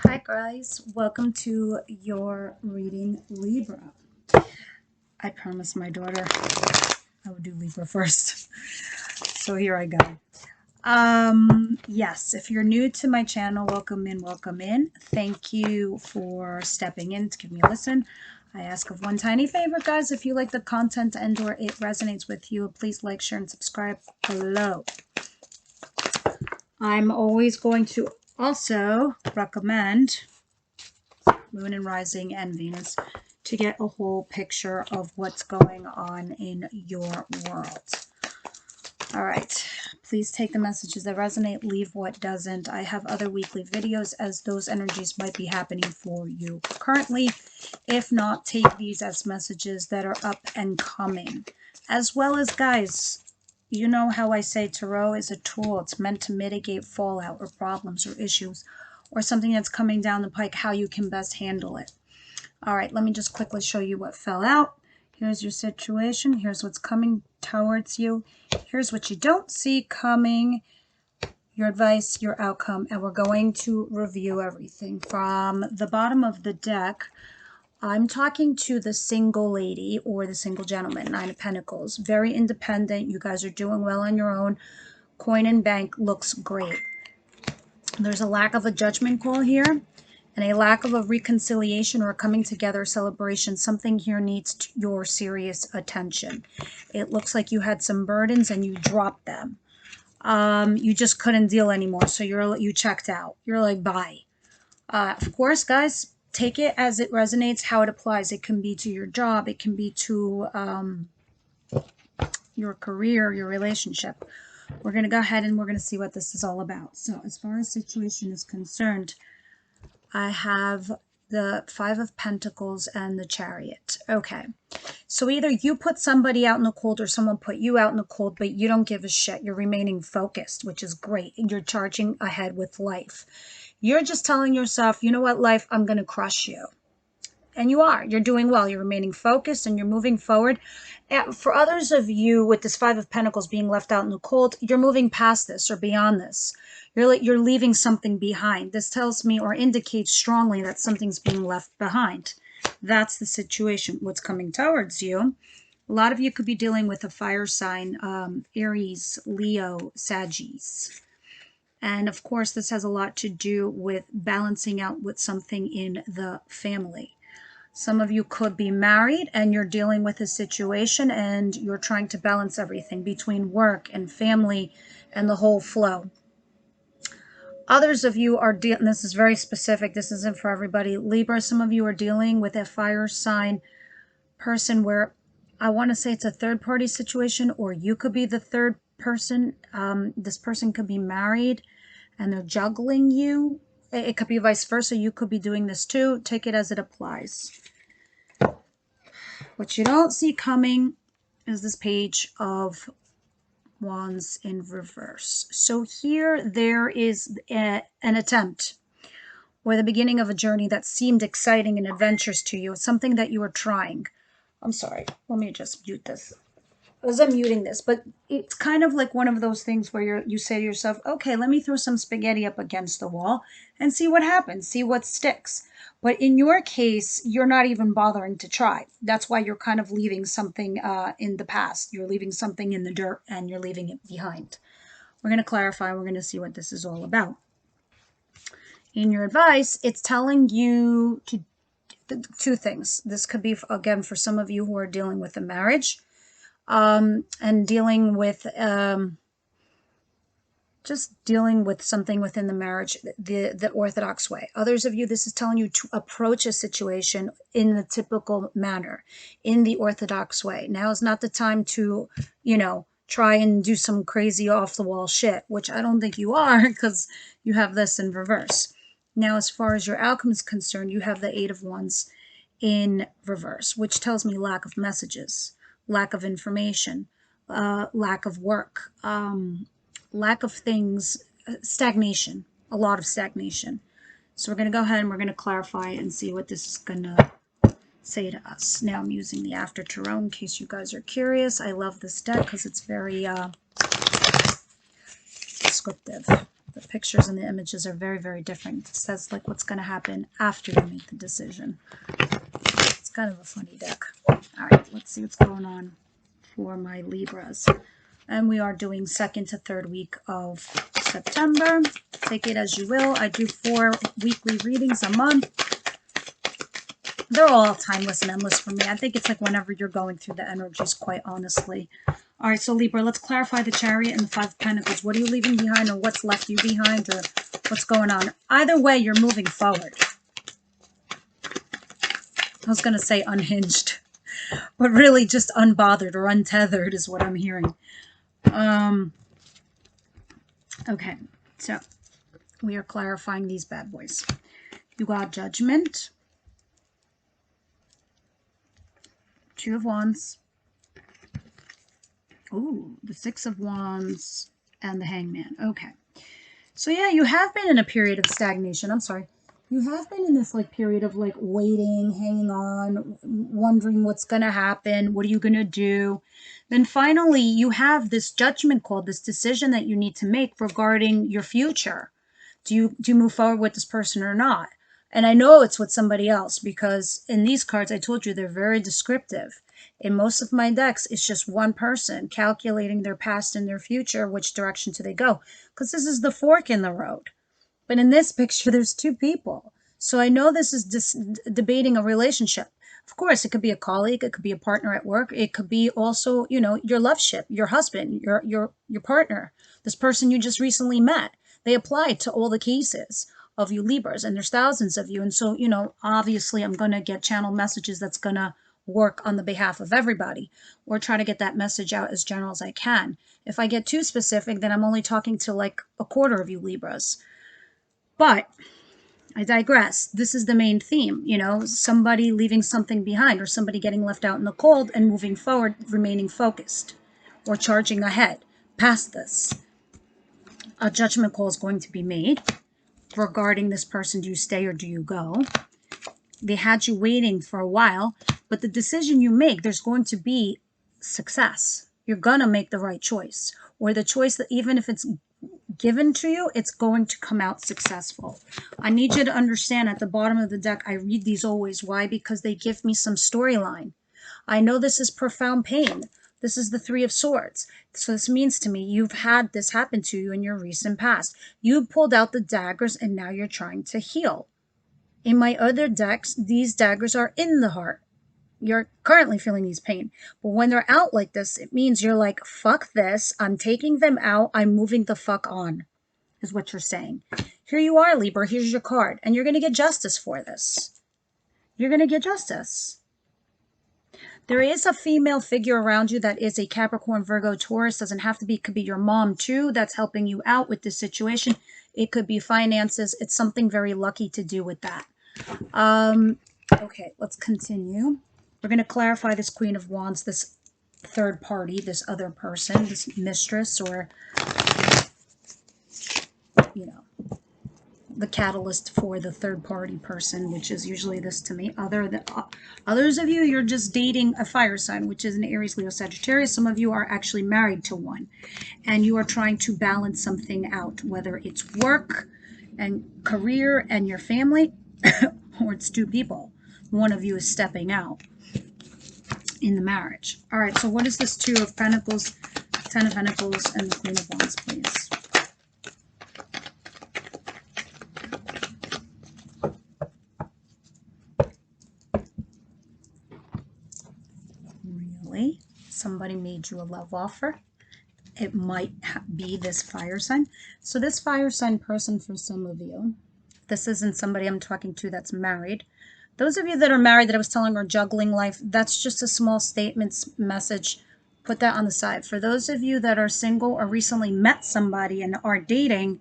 Hi guys, welcome to your reading Libra. I promised my daughter I would do Libra first. So here I go. Yes, if you're new to my channel, welcome in, welcome in. Thank you for stepping in to give me a listen. I ask of one tiny favor, guys. If you like the content and or it resonates with you, please like, share, and subscribe below. I'm always going to also recommend Moon and Rising and Venus to get a whole picture of what's going on in your world. All right, please take the messages that resonate, leave what doesn't. I have other weekly videos as those energies might be happening for you currently. If not, take these as messages that are up and coming. As well as, guys, you know how I say tarot is a tool. It's meant to mitigate fallout or problems or issues or something that's coming down the pike, how you can best handle it. All right, let me just quickly show you what fell out. Here's your situation. Here's what's coming towards you. Here's what you don't see coming, your advice, your outcome, and we're going to review everything. From the bottom of the deck, I'm talking to the single lady or the single gentleman, Nine of Pentacles. Very independent. You guys are doing well on your own. Coin and bank looks great. There's a lack of a judgment call here and a lack of a reconciliation or a coming together celebration. Something here needs your serious attention. It looks like you had some burdens and you dropped them. You just couldn't deal anymore, so you checked out. You're like, bye. Of course, guys, take it as it resonates, how it applies. It can be to your job. It can be to your career, your relationship. We're going to go ahead and we're going to see what this is all about. So as far as situation is concerned, I have the Five of Pentacles and the Chariot. Okay. So either you put somebody out in the cold or someone put you out in the cold, but you don't give a shit. You're remaining focused, which is great. And you're charging ahead with life. You're just telling yourself, you know what, life, I'm going to crush you. And you are. You're doing well. You're remaining focused and you're moving forward. And for others of you with this Five of Pentacles being left out in the cold, you're moving past this or beyond this. You're leaving something behind. This tells me or indicates strongly that something's being left behind. That's the situation. What's coming towards you. A lot of you could be dealing with a fire sign, Aries, Leo, Sagittarius. And of course, this has a lot to do with balancing out with something in the family. Some of you could be married and you're dealing with a situation and you're trying to balance everything between work and family and the whole flow. Others of you are dealing, this is very specific, this isn't for everybody. Libra, some of you are dealing with a fire sign person where I want to say it's a third party situation, or you could be the third person. This person could be married and they're juggling you. It could be vice versa. You could be doing this too. Take it as it applies. What you don't see coming is this Page of Wands in reverse. So here there is an attempt or the beginning of a journey that seemed exciting and adventurous to you. It's something that you were trying. I'm sorry. Let me just mute this. As I'm muting this, but it's kind of like one of those things where you say to yourself, okay, let me throw some spaghetti up against the wall and see what happens, see what sticks. But in your case, you're not even bothering to try. That's why you're kind of leaving something in the past. You're leaving something in the dirt and you're leaving it behind. We're going to clarify. We're going to see what this is all about. In your advice, it's telling you to two things. This could be, again, for some of you who are dealing with a marriage. And dealing with just dealing with something within the marriage the orthodox way. Others of you, this is telling you to approach a situation in the typical manner, in the orthodox way. Now is not the time to, try and do some crazy off the wall shit, which I don't think you are, because you have this in reverse. Now, as far as your outcome is concerned, you have the Eight of Wands in reverse, which tells me lack of messages, lack of information, lack of work, lack of things, stagnation, a lot of stagnation. So we're going to go ahead and we're going to clarify and see what this is going to say to us. Now I'm using the After Tarot in case you guys are curious. I love this deck because it's very descriptive. The pictures and the images are very, very different. It says like what's going to happen after you make the decision. It's kind of a funny deck. All right, let's see what's going on for my Libras. And we are doing 2nd to 3rd week of September. Take it as you will. I do 4 weekly readings a month. They're all timeless and endless for me. I think it's like whenever you're going through the energies, quite honestly. All right, so Libra, let's clarify the Chariot and the 5 of Pentacles. What are you leaving behind, or what's left you behind, or what's going on? Either way, you're moving forward. I was going to say unhinged, but really just unbothered or untethered is what I'm hearing. Okay, so we are clarifying these bad boys. You got Judgment, 2 of Wands, ooh, the 6 of Wands, and the Hangman. Okay, so yeah, you have been in a period of stagnation. I'm sorry. You have been in this like period of like waiting, hanging on, wondering what's going to happen. What are you going to do? Then finally, you have this judgment call, this decision that you need to make regarding your future. Do you move forward with this person or not? And I know it's with somebody else because in these cards, I told you they're very descriptive. In most of my decks, it's just one person calculating their past and their future. Which direction do they go? Because this is the fork in the road. But in this picture, there's 2 people. So I know this is debating a relationship. Of course, it could be a colleague. It could be a partner at work. It could be also, you know, your love ship, your husband, your partner, this person you just recently met. They apply to all the cases of you Libras, and there's thousands of you. And so, you know, obviously I'm going to get channel messages that's going to work on the behalf of everybody, or try to get that message out as general as I can. If I get too specific, then I'm only talking to like a quarter of you Libras. But I digress. This is the main theme, you know, somebody leaving something behind, or somebody getting left out in the cold and moving forward, remaining focused, or charging ahead past this. A judgment call is going to be made regarding this person. Do you stay or do you go? They had you waiting for a while, but the decision you make, there's going to be success. You're going to make the right choice, or the choice that even if it's given to you, it's going to come out successful. I need you to understand at the bottom of the deck, I read these always. Why? Because they give me some storyline. I know this is profound pain. This is the 3 of Swords. So this means to me, you've had this happen to you in your recent past. You pulled out the daggers and now you're trying to heal. In my other decks, these daggers are in the heart. You're currently feeling these pain. But when they're out like this, it means you're like, fuck this. I'm taking them out. I'm moving the fuck on, is what you're saying. Here you are, Libra. Here's your card. And you're going to get justice for this. You're going to get justice. There is a female figure around you that is a Capricorn, Virgo, Taurus. Doesn't have to be. It could be your mom too that's helping you out with this situation. It could be finances. It's something very lucky to do with that. Okay, let's continue. We're going to clarify this Queen of Wands, this third party, this other person, this mistress, or, you know, the catalyst for the third party person, which is usually this to me. Others of you, you're just dating a fire sign, which is an Aries, Leo, Sagittarius. Some of you are actually married to one, and you are trying to balance something out, whether it's work and career and your family, or it's 2 people. One of you is stepping out in the marriage. All right, so what is this 2 of Pentacles, 10 of Pentacles, and the Queen of Wands, please? Really? Somebody made you a love offer? It might be this fire sign. So this fire sign person, for some of you, this isn't somebody I'm talking to that's married. Those of you that are married that I was telling are juggling life, that's just a small statement message. Put that on the side. For those of you that are single or recently met somebody and are dating,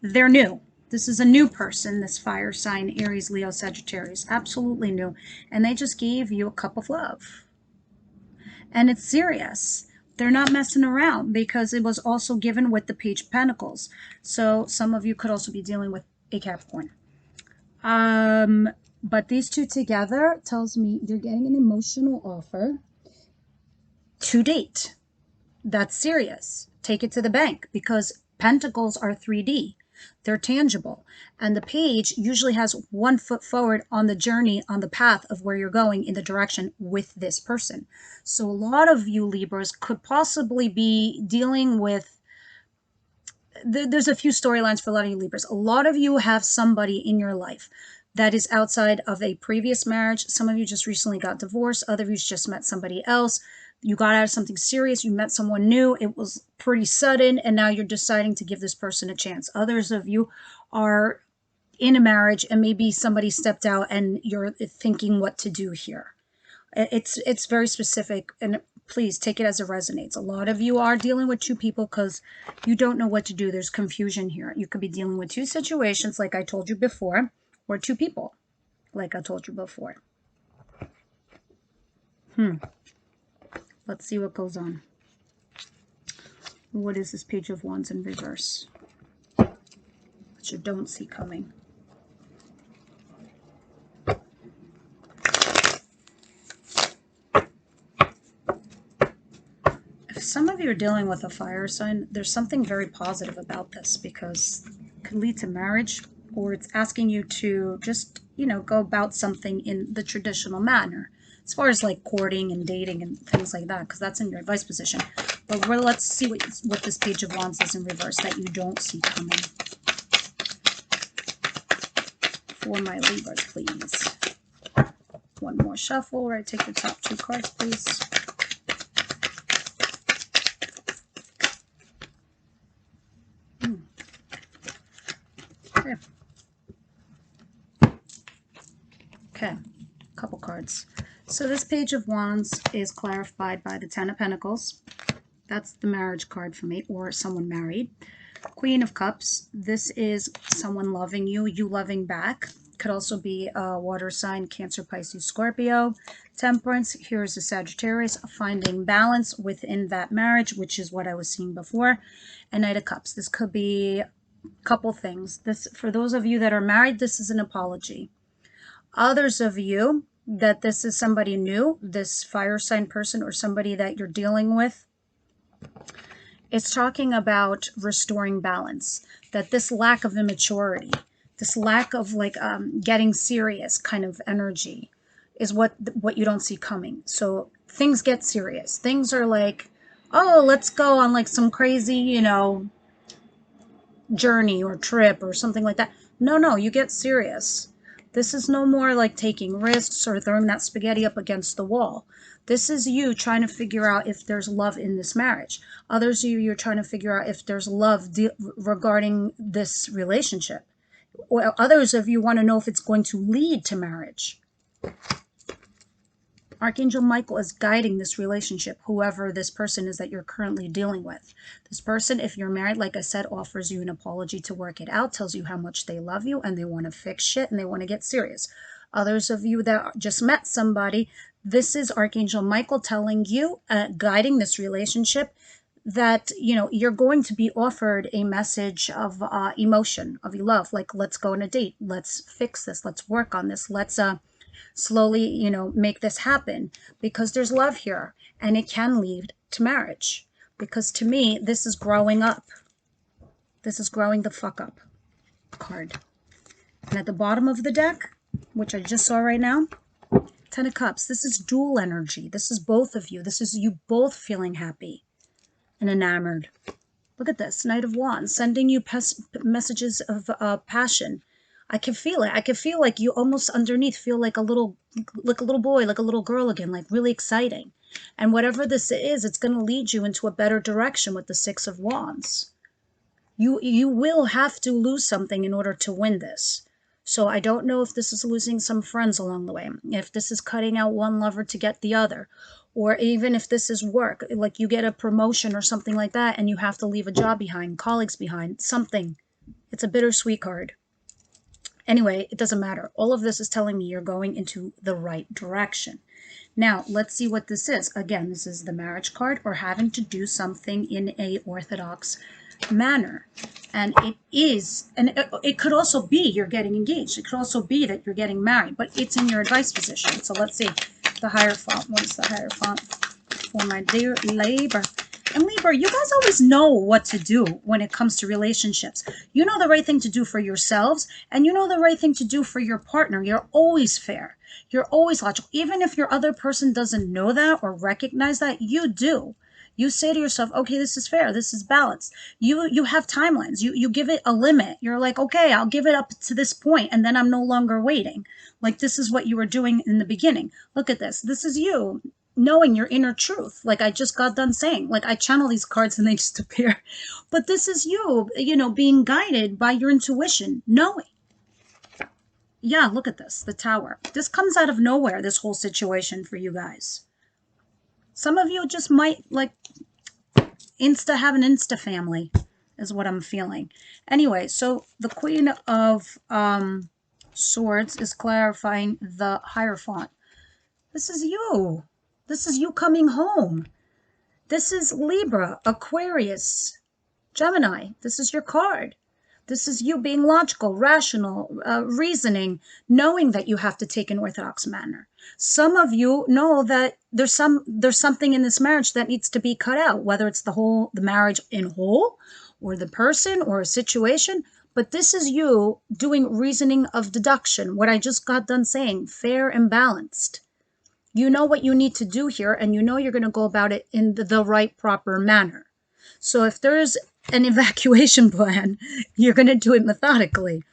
they're new. This is a new person, this fire sign, Aries, Leo, Sagittarius. Absolutely new. And they just gave you a cup of love. And it's serious. They're not messing around because it was also given with the Page of Pentacles. So some of you could also be dealing with a Capricorn. But these 2 together tells me you're getting an emotional offer to date. That's serious. Take it to the bank, because Pentacles are 3D. They're tangible. And the page usually has 1 foot forward on the journey, on the path of where you're going in the direction with this person. So a lot of you Libras could possibly be dealing with, there's a few storylines for a lot of you Libras. A lot of you have somebody in your life that is outside of a previous marriage. Some of you just recently got divorced. Other of you just met somebody else. You got out of something serious. You met someone new. It was pretty sudden. And now you're deciding to give this person a chance. Others of you are in a marriage and maybe somebody stepped out and you're thinking what to do here. It's very specific, and please take it as it resonates. A lot of you are dealing with 2 people because you don't know what to do. There's confusion here. You could be dealing with 2 situations like I told you before, or 2 people like I told you before. Let's see what goes on. What is this Page of Wands in reverse? That you don't see coming. If some of you are dealing with a fire sign, there's something very positive about this, because it can lead to marriage, or it's asking you to just, you know, go about something in the traditional manner, as far as like courting and dating and things like that, because that's in your advice position. But let's see what this Page of Wands is in reverse that you don't see coming. For my Libras, please. One more shuffle where I take the top 2 cards, please. Okay, a couple cards. So this Page of Wands is clarified by the 10 of Pentacles. That's the marriage card for me, or someone married. Queen of Cups. This is someone loving you, you loving back. Could also be a water sign, Cancer, Pisces, Scorpio. Temperance. Here's a Sagittarius, finding balance within that marriage, which is what I was seeing before. And Knight of Cups. This could be a couple things. This, for those of you that are married, this is an apology. Others of you that this is somebody new, this fire sign person or somebody that you're dealing with, it's talking about restoring balance. That this lack of immaturity, this lack of like getting serious kind of energy is what you don't see coming. So things get serious. Things are like, oh, let's go on like some crazy, you know, journey or trip or something like that. No, you get serious. This is no more like taking risks or throwing that spaghetti up against the wall. This is you trying to figure out if there's love in this marriage. Others of you, you're trying to figure out if there's love regarding this relationship. Or others of you want to know if it's going to lead to marriage. Archangel Michael is guiding this relationship, whoever this person is that you're currently dealing with. This person, if you're married, like I said, offers you an apology to work it out, tells you how much they love you and they want to fix shit and they want to get serious. Others of you that just met somebody, this is Archangel Michael telling you, guiding this relationship, that, you know, you're going to be offered a message of emotion, of love, like, let's go on a date, let's fix this, let's work on this, let's slowly, you know, make this happen, because there's love here and it can lead to marriage. Because to me, this is growing up. This is growing the fuck up card. And at the bottom of the deck, which I just saw right now, 10 of Cups. This is dual energy. This is both of you. This is you both feeling happy and enamored. Look at this, Knight of Wands, sending you messages of passion. I can feel it. I can feel like you almost underneath feel like a little boy, like a little girl again, like really exciting. And whatever this is, it's going to lead you into a better direction with the 6 of Wands. You will have to lose something in order to win this. So I don't know if this is losing some friends along the way, if this is cutting out one lover to get the other, or even if this is work, like you get a promotion or something like that and you have to leave a job behind, colleagues behind, something. It's a bittersweet card. Anyway, it doesn't matter. All of this is telling me you're going into the right direction. Now, let's see what this is. Again, this is the marriage card, or having to do something in a orthodox manner. And it is, and it could also be you're getting engaged. It could also be that you're getting married, but it's in your advice position. So let's see the Hierophant. What is the Hierophant for my dear Libra? And Libra, you guys always know what to do when it comes to relationships. You know the right thing to do for yourselves, and you know the right thing to do for your partner. You're always fair. You're always logical. Even if your other person doesn't know that or recognize that, you do. You say to yourself, okay, this is fair. This is balanced. You have timelines. You give it a limit. You're like, okay, I'll give it up to this point, and then I'm no longer waiting. Like, this is what you were doing in the beginning. Look at this. This is you knowing your inner truth. Like I just got done saying, like I channel these cards and they just appear. But this is you, being guided by your intuition, knowing. Yeah, look at this, the Tower. This comes out of nowhere, this whole situation for you guys. Some of you just might like have an Insta family is what I'm feeling. Anyway, so the Queen of Swords is clarifying the Hierophant. This is you. This is you coming home. This is Libra, Aquarius, Gemini. This is your card. This is you being logical, rational, reasoning, knowing that you have to take an orthodox manner. Some of you know that there's something in this marriage that needs to be cut out, whether it's the marriage in whole, or the person, or a situation. But this is you doing reasoning of deduction, what I just got done saying, fair and balanced. You know what you need to do here, and you know you're going to go about it in the right, proper manner. So if there's an evacuation plan, you're going to do it methodically.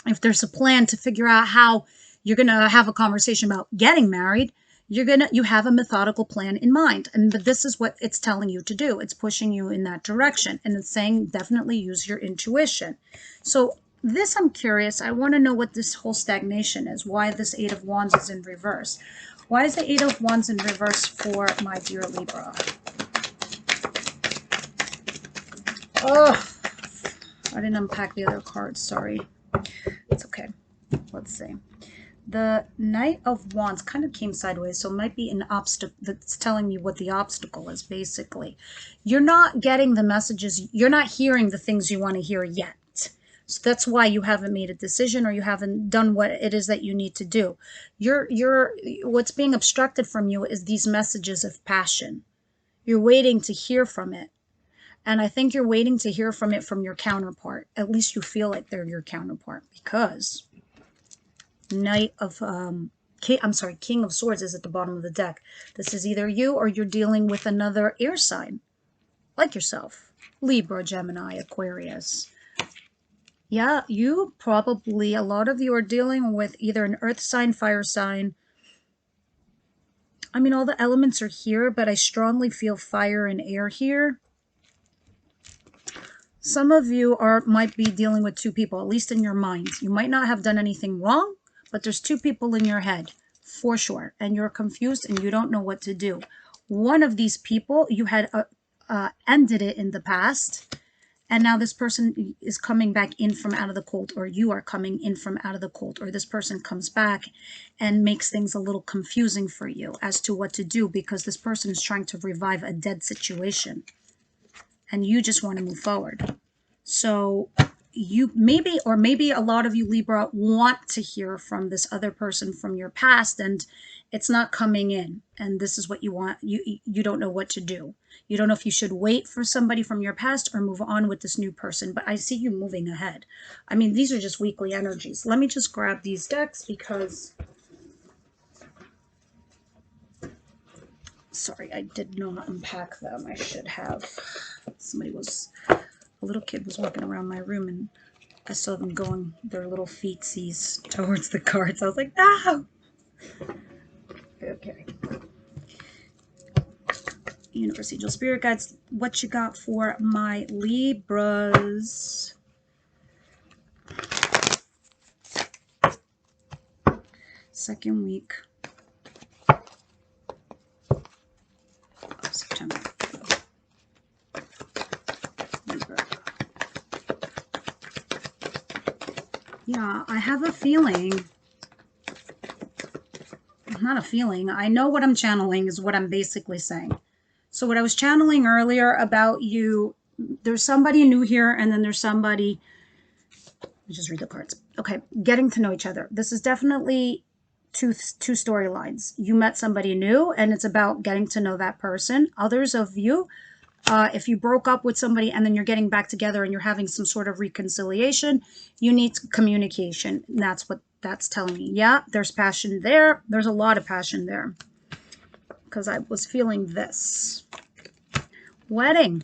If there's a plan to figure out how you're going to have a conversation about getting married, you have a methodical plan in mind. But this is what it's telling you to do. It's pushing you in that direction. And it's saying definitely use your intuition. So this, I'm curious. I want to know what this whole stagnation is. Why this Eight of Wands is in reverse. Why is the Eight of Wands in reverse for my dear Libra? Oh, I didn't unpack the other cards. Sorry. It's okay. Let's see. The Knight of Wands kind of came sideways, so it might be an obstacle that's telling me what the obstacle is, basically. You're not getting the messages. You're not hearing the things you want to hear yet. So that's why you haven't made a decision, or you haven't done what it is that you need to do. What's being obstructed from you is these messages of passion. You're waiting to hear from it. And I think you're waiting to hear from it from your counterpart. At least you feel like they're your counterpart, because King of Swords is at the bottom of the deck. This is either you or you're dealing with another air sign, like yourself. Libra, Gemini, Aquarius. Yeah, a lot of you are dealing with either an earth sign, fire sign. I mean, all the elements are here, but I strongly feel fire and air here. Some of you might be dealing with two people, at least in your minds. You might not have done anything wrong, but there's two people in your head, for sure. And you're confused and you don't know what to do. One of these people, you had ended it in the past. And now this person is coming back in from out of the cold, or you are coming in from out of the cold, or this person comes back and makes things a little confusing for you as to what to do, because this person is trying to revive a dead situation and you just want to move forward. So maybe a lot of you Libra want to hear from this other person from your past, and it's not coming in, and this is what you want. You don't know what to do. You don't know if you should wait for somebody from your past or move on with this new person, but I see you moving ahead. I mean, these are just weekly energies. Let me just grab these decks because, sorry, I did not unpack them. I should have. A little kid was walking around my room and I saw them going their little feetsies towards the cards. I was like, no! Okay. Universe, Angel, Spirit Guides, what you got for my Libras? Second week of September. Libra. Yeah, I have a feeling. Not a feeling. I know what I'm channeling is what I'm basically saying. So what I was channeling earlier about you, there's somebody new here, and then there's somebody, let me just read the cards. Okay, getting to know each other. This is definitely two storylines. You met somebody new, and it's about getting to know that person. Others of you If you broke up with somebody and then you're getting back together and you're having some sort of reconciliation, you need communication. And that's what that's telling me. Yeah, there's passion there. There's a lot of passion there because I was feeling this. Wedding.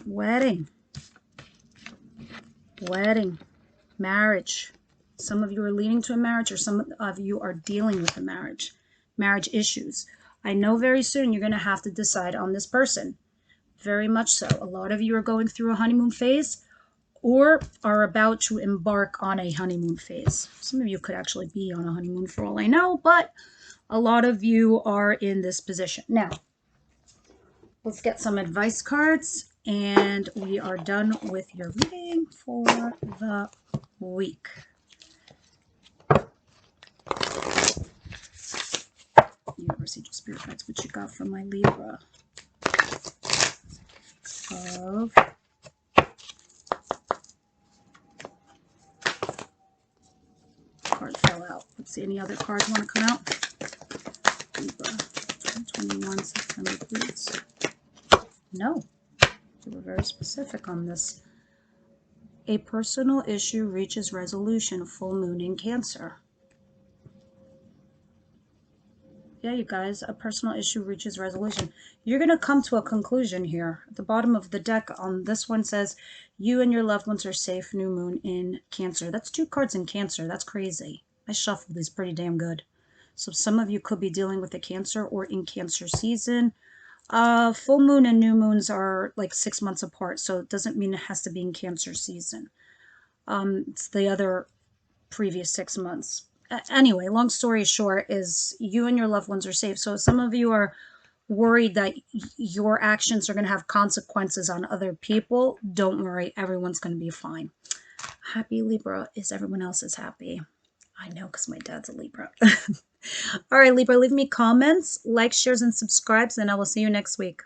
Wedding. Wedding. Marriage. Some of you are leading to a marriage, or some of you are dealing with a marriage. Marriage issues. I know very soon you're going to have to decide on this person. Very much so. A lot of you are going through a honeymoon phase or are about to embark on a honeymoon phase. Some of you could actually be on a honeymoon for all I know, but a lot of you are in this position. Now, let's get some advice cards, and we are done with your reading for the week. Universe, Angel, Spirit Guides, what you got from my Libra? Of card fell out. Let's see, any other cards want to come out? Libra, 2021, September, please. No, you were very specific on this. A personal issue reaches resolution, full moon in Cancer. Yeah, you guys, a personal issue reaches resolution. You're going to come to a conclusion here. At the bottom of the deck on this one says, you and your loved ones are safe, new moon in Cancer. That's 2 cards in Cancer. That's crazy. I shuffled these pretty damn good. So some of you could be dealing with a Cancer or in Cancer season. Full moon and new moons are like 6 months apart, so it doesn't mean it has to be in Cancer season. It's the other previous 6 months. Anyway, long story short is you and your loved ones are safe. So some of you are worried that your actions are going to have consequences on other people. Don't worry, everyone's going to be fine. Happy Libra is everyone else is happy. I know, because my dad's a Libra. All right, Libra, leave me comments, likes, shares, and subscribes, and I will see you next week.